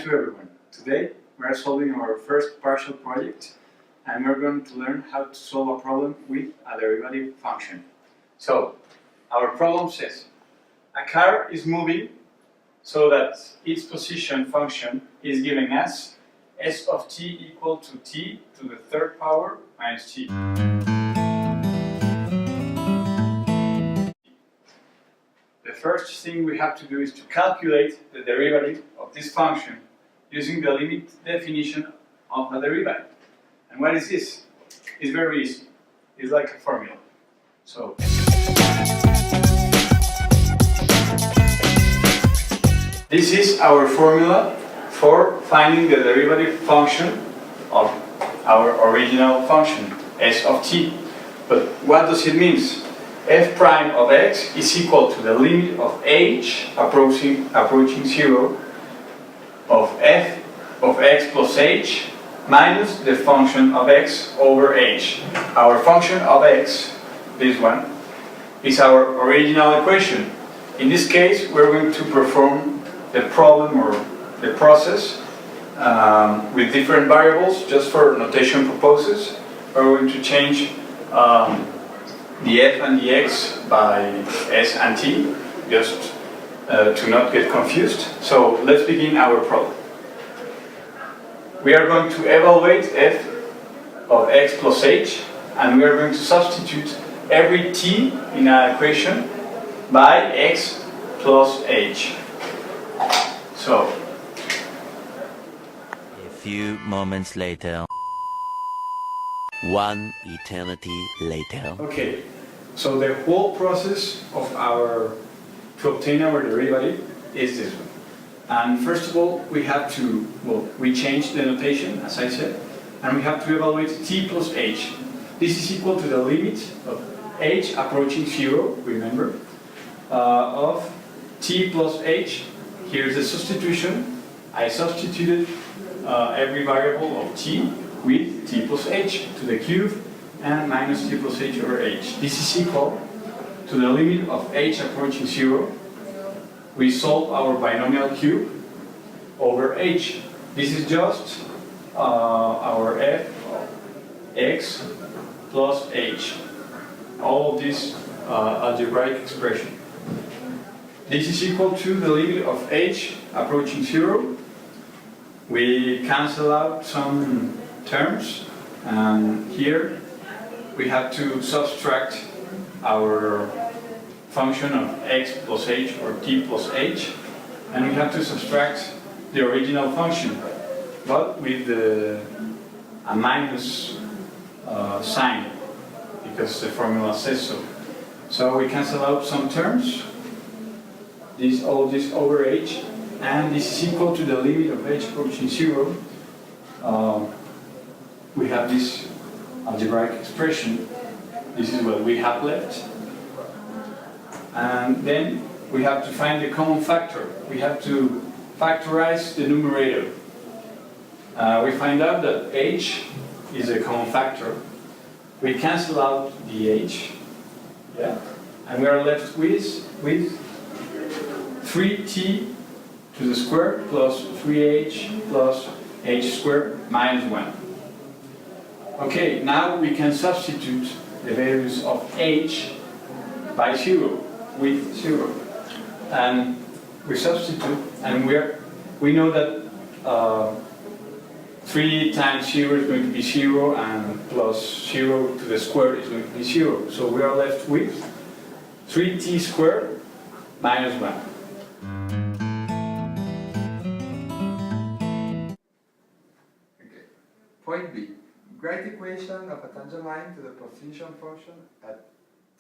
to everyone. Today we are solving our first partial project and we're going to learn how to solve a problem with a derivative function. So, our problem says a car is moving so that its position function is giving us s of t equal to t to the third power minus t. The first thing we have to do is to calculate the derivative of this function using the limit definition of a derivative. And what is this? It's very easy. It's like a formula. So this is our formula for finding the derivative function of our original function, s of t. But what does it mean? F prime of x is equal to the limit of h approaching 0 of f of x plus h minus the function of x over h. Our function of x, this one, is our original equation. In this case, we're going to perform the problem or the process with different variables just for notation purposes. We're going to change the f and the x by s and t, just to not get confused. So let's begin our problem. We are going to evaluate f of x plus h, and we are going to substitute every t in our equation by x plus h. So, a few moments later. One eternity later. Okay, so the whole process of to obtain our derivative is this one. And first of all, we have to, we change the notation, as I said, and we have to evaluate t plus h. This is equal to the limit of h approaching 0, remember, of t plus h. Here's the substitution. I substituted every variable of t with t plus h to the cube and minus t plus h over h. This is equal to the limit of h approaching 0. We solve our binomial cube over h. This is just our f of x plus h. All of this algebraic expression. This is equal to the limit of h approaching 0. We cancel out some terms, and here we have to subtract our function of x plus h or t plus h, and we have to subtract the original function, but with a minus sign, because the formula says so. So we cancel out some terms, all this over h, and this is equal to the limit of h approaching 0. We have this algebraic expression. This is what we have left. And then we have to find the common factor. We have to factorize the numerator. We find out that h is a common factor. We cancel out the h, yeah, and we are left with 3t to the square plus 3h plus h squared minus 1. Okay, now we can substitute the values of h by 0, with 0. And we substitute, and we know that 3 times 0 is going to be 0, and plus 0 to the square is going to be 0. So we are left with 3t squared minus 1. Okay. Point B. Write the equation of a tangent line to the position function at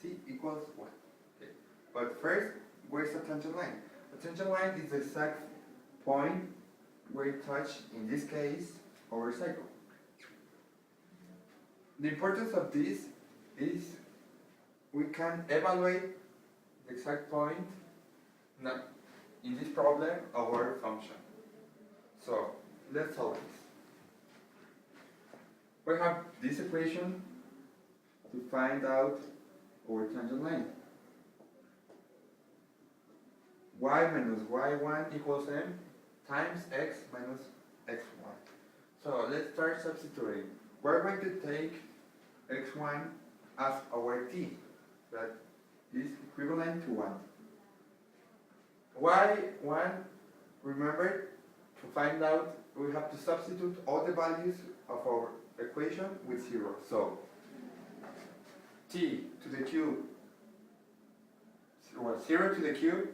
t equals 1. Okay. But first, where's the tangent line? The tangent line is the exact point where it touches, in this case, our cycle. The importance of this is we can evaluate the exact point, not in this problem, of our function. So, let's solve this. We have this equation to find out our tangent line. Y minus y1 equals m. times x minus x1. So let's start substituting. We're going to take x1 as our t, that is equivalent to 1. Why 1? Remember, to find out, we have to substitute all the values of our equation with 0. So, t to the cube, well, 0 to the cube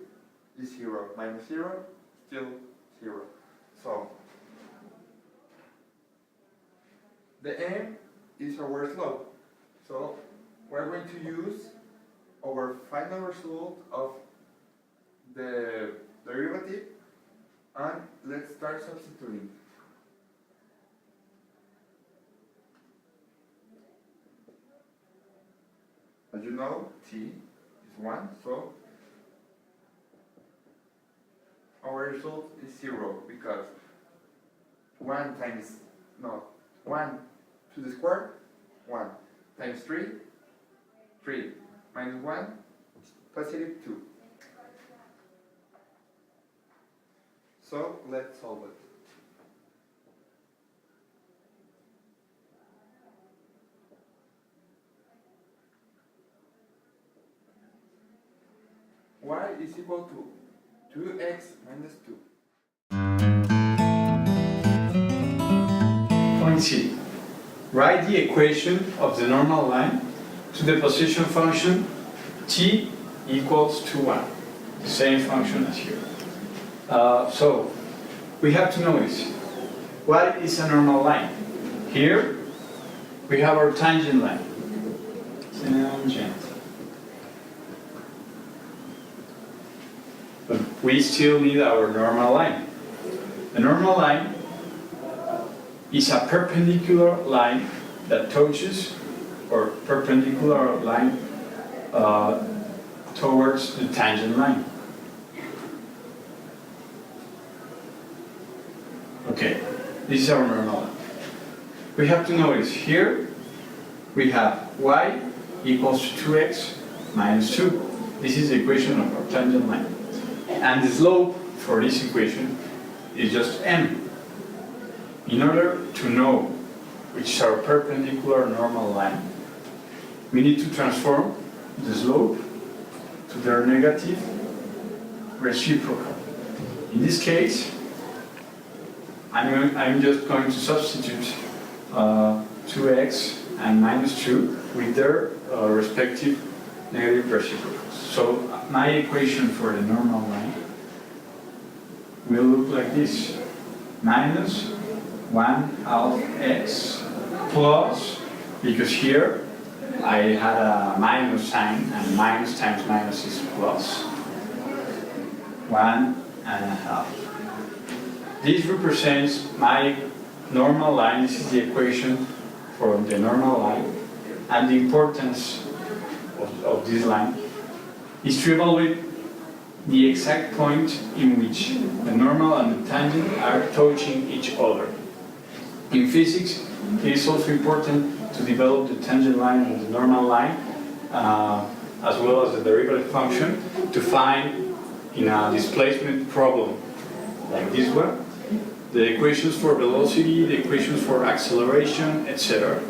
is 0, minus 0, still 0. So, the m is our slope. So, we're going to use our final result of the derivative, and let's start substituting. As you know, t is 1, so our result is 0 because 1 to the square, 1 times 3, 3 minus 1, positive 2. So let's solve it. Y is equal to 2x minus 2. Point C. Write the equation of the normal line to the position function t equals to 1. The same function as here. So, we have to notice, what is a normal line? Here, we have our tangent line. Tangent. But we still need our normal line. The normal line is a perpendicular line that touches, or perpendicular line towards the tangent line. Okay, this is our normal line. We have to notice here we have y equals to 2x minus 2. This is the equation of our tangent line. And the slope for this equation is just m. In order to know which is our perpendicular normal line, we need to transform the slope to their negative reciprocal. In this case, I'm just going to substitute 2x and minus 2 with their respective negative reciprocals. So my equation for the normal line will look like this. Minus 1/2 x plus, because here I had a minus sign, and minus times minus is plus, 1.5. This represents my normal line. This is the equation for the normal line, and the importance of this line is to evaluate the exact point in which the normal and the tangent are touching each other. In physics, it is also important to develop the tangent line and the normal line, as well as the derivative function, to find in a displacement problem like this one, the equations for velocity, the equations for acceleration, etc.